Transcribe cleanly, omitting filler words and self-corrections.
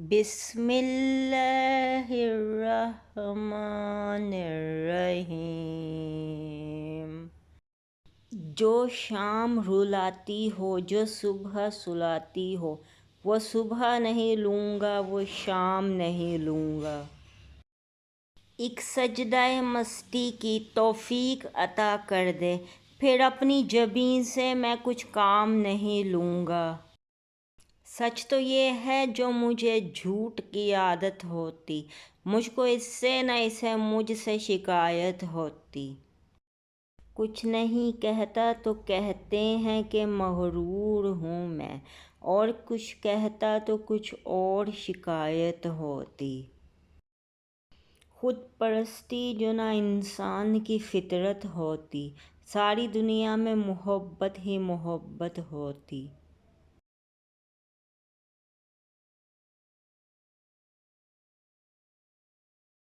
بسم اللہ الرحمن الرحیم۔ جو شام رلاتی ہو، جو صبح سلاتی ہو، وہ صبح نہیں لوں گا، وہ شام نہیں لوں گا۔ ایک سجدہ مستی کی توفیق عطا کر دے، پھر اپنی جبیں سے میں کچھ کام نہیں لوں گا۔ سچ تو یہ ہے جو مجھے جھوٹ کی عادت ہوتی، مجھ کو اس سے نہ اسے مجھ سے شکایت ہوتی۔ کچھ نہیں کہتا تو کہتے ہیں کہ مغرور ہوں میں، اور کچھ کہتا تو کچھ اور شکایت ہوتی۔ خود پرستی جو نہ انسان کی فطرت ہوتی، ساری دنیا میں محبت ہی محبت ہوتی۔